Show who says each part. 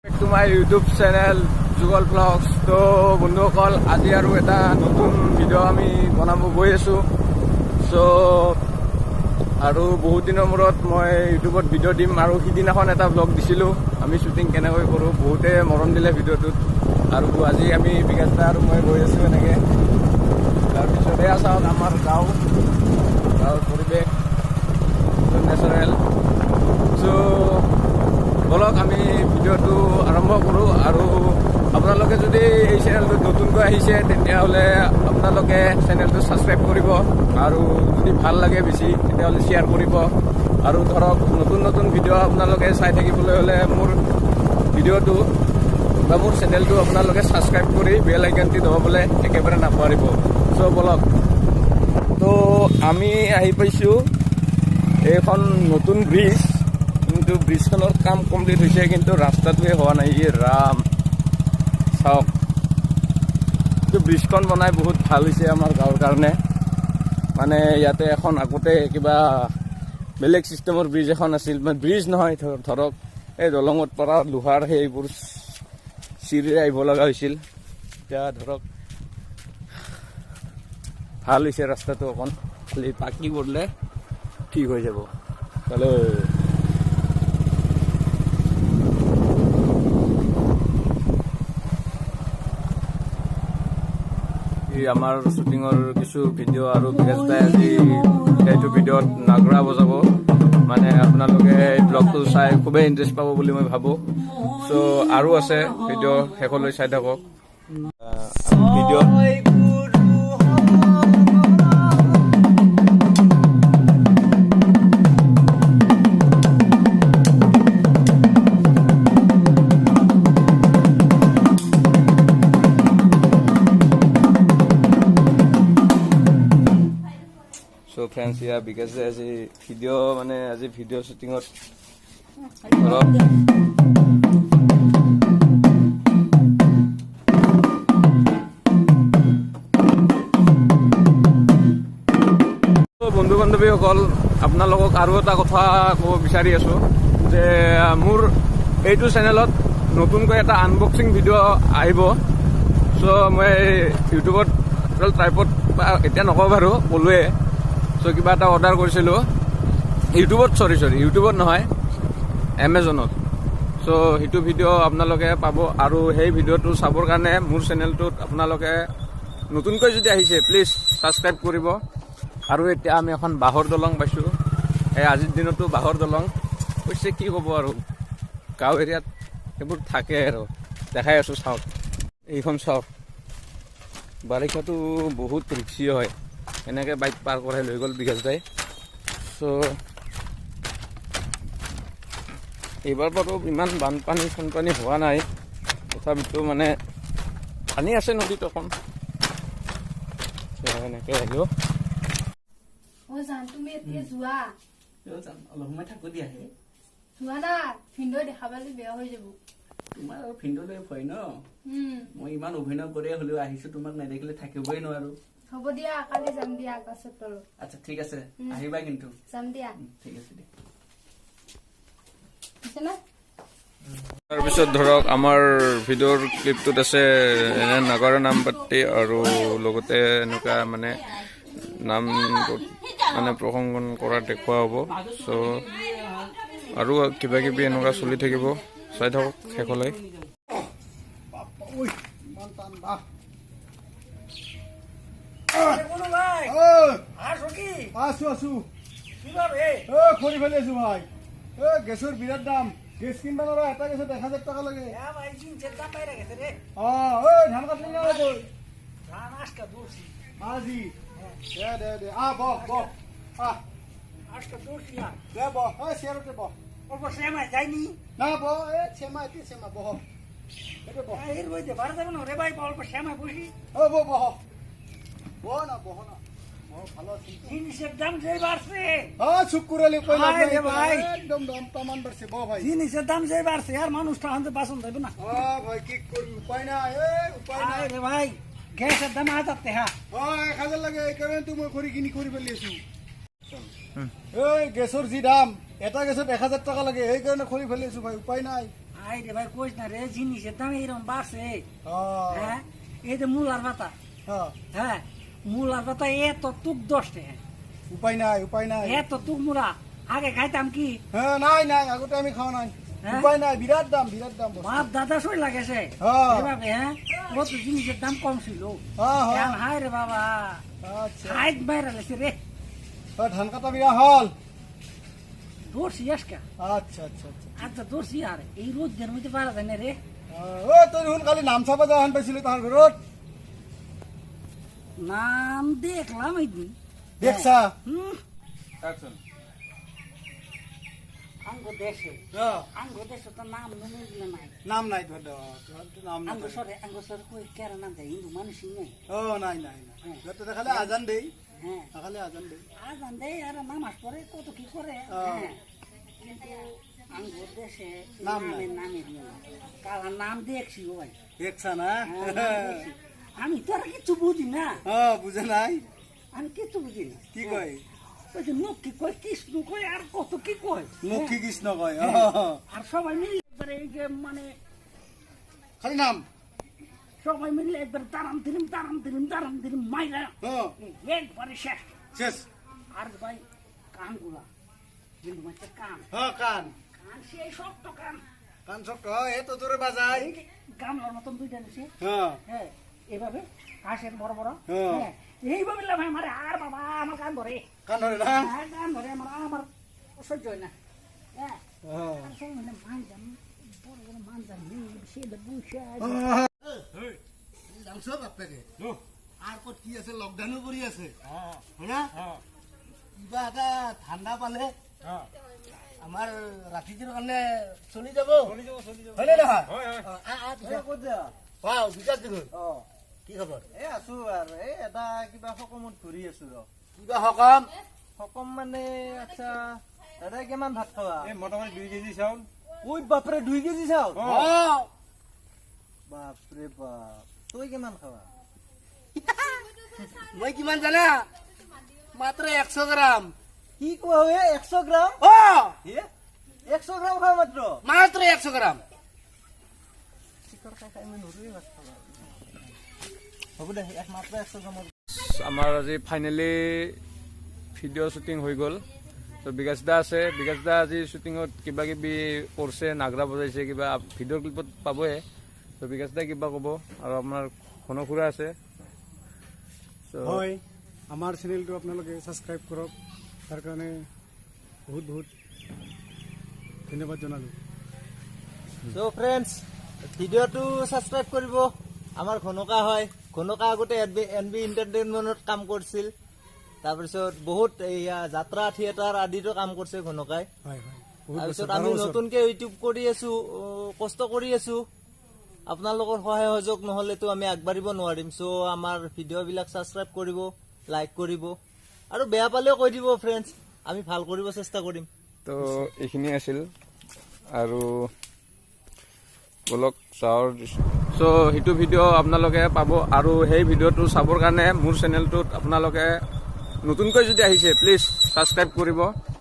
Speaker 1: to my YouTube channel Jugal Vlogs. তো বন্ধুসকল আজি আৰু এটা নতুন ভিডিঅ' আমি বনাব গৈ আছো। সো আৰু বহুত দিনৰ মূৰত মই ইউটিউবত ভিডিঅ' দিম আৰু সিদিনাখন এটা ব্লগ দিছিলোঁ আমি শ্বুটিং কেনেকৈ কৰোঁ, বহুতে মৰম দিলে ভিডিঅ'টোত। আৰু আজি আমি বিকাশ দা আৰু মই গৈ আছোঁ এনেকৈ। তাৰপিছতে চাওক আমাৰ গাঁৱৰ পৰিৱেশ নেচাৰেল। চ' বলক আমি ভিডিঅ'টো আৰম্ভ কৰোঁ। আৰু আপোনালোকে যদি এই চেনেলটোত নতুনকৈ আহিছে তেতিয়াহ'লে আপোনালোকে চেনেলটো ছাবস্ক্ৰাইব কৰিব, আৰু যদি ভাল লাগে বেছি তেতিয়াহ'লে শ্বেয়াৰ কৰিব। আৰু ধৰক নতুন নতুন ভিডিঅ' আপোনালোকে চাই থাকিবলৈ হ'লে মোৰ ভিডিঅ'টো বা মোৰ চেনেলটো আপোনালোকে ছাবস্ক্ৰাইব কৰি বেল আইকনটি দবাবলৈ একেবাৰে নাপাহৰিব। চ' বলক। তো আমি আহি পাইছোঁ এইখন নতুন ব্ৰিজ, কিন্তু ব্ৰিজখনৰ কাম কমপ্লিট হৈছে, কিন্তু ৰাস্তাটোৱে হোৱা নাই। ৰাম চাওক, কিন্তু ব্ৰিজখন বনাই বহুত ভাল হৈছে আমাৰ গাঁৱৰ কাৰণে। মানে ইয়াতে এখন আগতে কিবা বেলেগ ছিষ্টেমৰ ব্ৰিজ এখন আছিল, মানে ব্ৰিজ নহয় ধৰক এই দলঙত পৰা লোহাৰ সেইবোৰ চিৰি আহিব লগা হৈছিল। এতিয়া ধৰক ভাল হৈছে ৰাস্তাটো, অকণ খালি পাকি কৰিলে ঠিক হৈ যাব। তাহলে আমাৰ শ্বুটিঙৰ কিছু ভিডিঅ' আৰু বিকাশ দাই আজি এইটো ভিডিঅ'ত নাগৰা বজাব। মানে আপোনালোকে এই ব্লগটো চাই খুবেই ইণ্টাৰেষ্ট পাব বুলি মই ভাবোঁ। চ' আৰু আছে ভিডিঅ' শেষলৈ চাই থাকক। ভিডিঅ' চ' ফ্ৰেণ্ডছ, ইয়া বিকাশ আজি ভিডিঅ' মানে আজি ভিডিঅ' শ্বুটিঙত ধৰক বন্ধু বান্ধৱীসকল, আপোনালোকক আৰু এটা কথা ক'ব বিচাৰি আছোঁ যে মোৰ এইটো চেনেলত নতুনকৈ এটা আনবক্সিং ভিডিঅ' আহিব। চ' মই ইউটিউবত ট্ৰাইপত এতিয়া নকওঁ বাৰু, ক'লোৱে। চ' কিবা এটা অৰ্ডাৰ কৰিছিলোঁ ইউটিউবত, ইউটিউবত নহয়, এমেজনত। চ' সেইটো ভিডিঅ' আপোনালোকে পাব। আৰু সেই ভিডিঅ'টো চাবৰ কাৰণে মোৰ চেনেলটোত আপোনালোকে নতুনকৈ যদি আহিছে প্লিজ ছাবস্ক্ৰাইব কৰিব। আৰু এতিয়া আমি এখন বাঁহৰ দলং পাইছোঁ। এই আজিৰ দিনতো বাঁহৰ দলং কৈছে, কি ক'ব আৰু, গাঁও এৰিয়াত সেইবোৰ থাকে আৰু। দেখাই আছোঁ, চাওক এইখন চাওক। বাৰিষাটো বহুত ৰিক্সি হয়, এনেকৈ বাইক পাৰ কৰাই লৈ গ'ল বিকাশ দাই। চ' এইবাৰ বাৰু ইমান বানপানী হোৱা নাই, তথাপিতো মানে পানী আছে নদীত অকণ। এনেকৈ আহিব।
Speaker 2: অলপ সময় থাকো দিয়াহে।
Speaker 3: যোৱা না ভিনদেউ দেখা পালে বেয়া হৈ যাব।
Speaker 2: তোমাৰ ভিনদেউলৈ ভয় ন? মই ইমান অভিনয় কৰি হলেও আহিছো, তোমাক নেদেখিলে থাকিবই নোৱাৰো।
Speaker 3: হ'ব দিয়া, কালি যাম দিয়া গছৰ তলত।
Speaker 2: আচ্ছা ঠিক আছে, আহিবা কিন্তু।
Speaker 3: যাম দিয়া।
Speaker 2: ঠিক আছে দিয়া।
Speaker 1: তাৰপিছত ধৰক আমাৰ ভিডিঅ'ৰ ক্লিপটোত আছে এনে নাগৰা নাম পাতি, আৰু লগতে এনেকুৱা মানে নাম মানে প্ৰসংগন কৰা দেখুওৱা হ'ব। চ' আৰু কিবা কিবি এনেকুৱা চলি থাকিব, চাই থাকক শেষলৈ।
Speaker 4: গেছৰ বিৰাট দাম, গেছ কিনবা নোৱাৰা। এটা গেছত 1000 টকা লাগে। ধান কাটলি না আজি দে দে আহ বহ বহ আহ দে বহ চেয়াৰতে বহ না বহ চেমা বহ বহ বহ না বহ না ভালো আছি।
Speaker 5: জিনিসের দাম যে বাড়ছে,
Speaker 4: চুপ করে ভাই, একদম দাম তামান বাড়ছে। বহ ভাই,
Speaker 5: জিনিসের দাম যে বাড়ছে আর মানুষটা হাতে বাসন যাবে না।
Speaker 4: ভাই কি করবি, উপায় নাই, উপায় নাই
Speaker 5: রে ভাই। গ্যাসের দাম 1000 টাকা।
Speaker 4: 1000 লাগে, এই কারণে তো মই খড়ি কিনি করে ফেলি আছো। এই গেছৰ যি দাম, এটা গেছত 1000 টাকা লাগে, এই কাৰণে খড়ি ফেলি আছো ভাই, উপায় নাই।
Speaker 5: আই রে ভাই কইস না রে জিনিসের দাম এরকম বাড়ছে
Speaker 4: হ্যাঁ
Speaker 5: হ্যাঁ এই যে মূলার পাতা
Speaker 4: হ্যাঁ
Speaker 5: হ্যাঁ মূলার পাতা এত তুক 10 টাকা
Speaker 4: উপায় নাই
Speaker 5: এত তুক মূলা আগে খাইতাম কি
Speaker 4: হ্যাঁ নাই আগতে আমি খাওয়া নাই
Speaker 5: হ্যাঁ?
Speaker 4: উপায় নাই বিরাট দাম বস্তু।
Speaker 5: বাপ দাদা সই লাগেছে
Speaker 4: হ্যাঁ।
Speaker 5: এভাবে হ্যাঁ কত জিনিসের দাম কম ছিল
Speaker 4: হ্যাঁ
Speaker 5: এখন হাই রে বাবা
Speaker 4: আচ্ছা
Speaker 5: হাইট বাইরে লেছে রে
Speaker 4: ধান কাটা বিয়া হল
Speaker 5: দর্শি আজকা
Speaker 4: আচ্ছা
Speaker 5: আচ্ছা দর্শি আর এই রোদের মধ্যে পারা যায় না রে
Speaker 4: ও তুই হুন খালি নাম ছাপা যাওয়ান পাইছিলি তাহার ঘরত
Speaker 5: নাম দেখলাম এই দিন
Speaker 4: দেখছা
Speaker 5: আঙ্গ দেশে তো নাম নমুনা নাই
Speaker 4: নাম নাই তোর নাম নাই
Speaker 5: আঙ্গ সরে কই কেরা নাম দেয় হিন্দু মানুষই নেই
Speaker 4: ও নাই তো দেখালে আজান দেই
Speaker 5: হ্যাঁ
Speaker 4: দেখালে আজান দেই
Speaker 5: আজান দেয় আর নামাজ পড়ে কত কি করে
Speaker 4: হ্যাঁ।
Speaker 5: হ্যাঁ। কিন্তু আঙ্গ দেশে
Speaker 4: নাম
Speaker 5: নামের নামে দিয়ে না কালা নাম দেখছি ও ভাই
Speaker 4: দেখছা না
Speaker 5: হ্যাঁ, নাম দেখছি। আমি তো আর কিছু বুঝি না
Speaker 4: বুঝে নাই
Speaker 5: আমি কিছু বুঝি না
Speaker 4: কি কয়
Speaker 5: ওই যে মুখ কি কয় কৃষ্ণ কয় আর কত কি কয়
Speaker 4: লক্ষ্মী কৃষ্ণ কয়
Speaker 5: আর সবাই মিলে একবারে এই যে মানে
Speaker 4: খালি নাম
Speaker 5: সবাই মিলে একবারে তারাম দিলিম মাইরা একবারে শেষ
Speaker 4: শেষ
Speaker 5: আর ভাই কানগুলা কিন্তু মাছের কান
Speaker 4: কান
Speaker 5: কান সেই শক্ত কান
Speaker 4: কান শক্ত এ তো তোরে বাজাই
Speaker 5: এই যে গামলার মতন দুইটা নিছে
Speaker 4: হ্যাঁ
Speaker 5: হ্যাঁ এভাবে কাশের বড় বড়
Speaker 4: হ্যাঁ।
Speaker 5: হ্যাঁ এইভাবে লাভাই মারে আর বাবা আমার কান ধরে
Speaker 4: কান ধরে না
Speaker 5: হ্যাঁ, কান ধরে আমার সহ্য হয় না হ্যাঁ আর সবাই মিলে মানজাম বড় বড় মানজাম সেটা বুঝে
Speaker 4: জানছো বাপেকে আর কত কি আছে লকডাউনো কৰি আছে হয় না কিবা এটা ঠাণ্ডা পালে আমাৰ ৰাতিটোৰ কাৰণে চলি যাব হয় নে নহয় ক'ত যা বিকাশ দেখোন কি খবৰ
Speaker 6: এই আছো আৰু এই এটা কিবা সকামত ঘূৰি আছো ৰ
Speaker 4: কিবা সকাম
Speaker 6: সকাম মানে আচ্ছা দাদা কিমান ভাত খাৱা
Speaker 1: মোটামুটি 2 কেজি চাউল
Speaker 6: ওই বাপৰে 2 কেজি চাউল
Speaker 4: অ
Speaker 6: বাপৰে বাপ তই কিমান খাৱা
Speaker 4: মই কিমান জানা মাত্ৰ 100 গ্ৰাম
Speaker 6: কি কোৱা হে 100 গ্ৰাম
Speaker 4: অ
Speaker 6: 100 গ্ৰাম খাৱা মাত্ৰ
Speaker 4: মাত্ৰ 100 গ্ৰাম
Speaker 6: চিকৰ খাই খাই মই নৰুৱে ভাত খাৱা হ'ব দে মাত্ৰ 100 গ্ৰামৰ
Speaker 1: আমাৰ আজি ফাইনেলি ভিডিঅ' শ্বুটিং হৈ গ'ল তো বিকাশ দা আছে বিকাশ দা আজি শ্বুটিঙত কিবা কিবি কৰিছে নাগৰা বজাইছে কিবা ভিডিঅ' ক্লিপত পাবই তো বিকাশ দা কিবা ক'ব আৰু আপোনাৰ ঘনখুৰা আছে
Speaker 4: হয় আমাৰ চেনেলটো আপোনালোকে ছাবস্ক্ৰাইব কৰক তাৰ কাৰণে বহুত ধন্যবাদ জনালোঁ
Speaker 6: সো ফ্ৰেণ্ডছ ভিডিঅ'টো ছাবস্ক্ৰাইব কৰিব আমাৰ ঘনকা হয় ঘনকা আগতে এনবি এণ্টাৰটেইনমেণ্টত কাম কৰিছিল তাৰপিছত বহুত এয়া যাত্ৰা থিয়েটাৰ আদিতো কাম কৰিছে ঘনকাই
Speaker 4: হয়
Speaker 6: তাৰপিছত আমি নতুনকে ইউটিউব কৰি আছো কষ্ট কৰি আছো আপোনালোকৰ সহায় সহযোগ নহ'লেতো আমি আগবাঢ়িব নোৱাৰিম চ' আমাৰ ভিডিঅ'বিলাক ছাবস্ক্ৰাইব কৰিব লাইক কৰিব আৰু বেয়া পালেও কৈ দিব ফ্ৰেণ্ডছ আমি ভাল কৰিব চেষ্টা কৰিম
Speaker 1: তো এইখিনি আছিল আৰু বলক চাওঁ চ' সেইটো ভিডিঅ' আপোনালোকে পাব আৰু সেই ভিডিঅ'টো চাবৰ কাৰণে মোৰ চেনেলটোত আপোনালোকে নতুনকৈ যদি আহিছে প্লিজ ছাবস্ক্ৰাইব কৰিব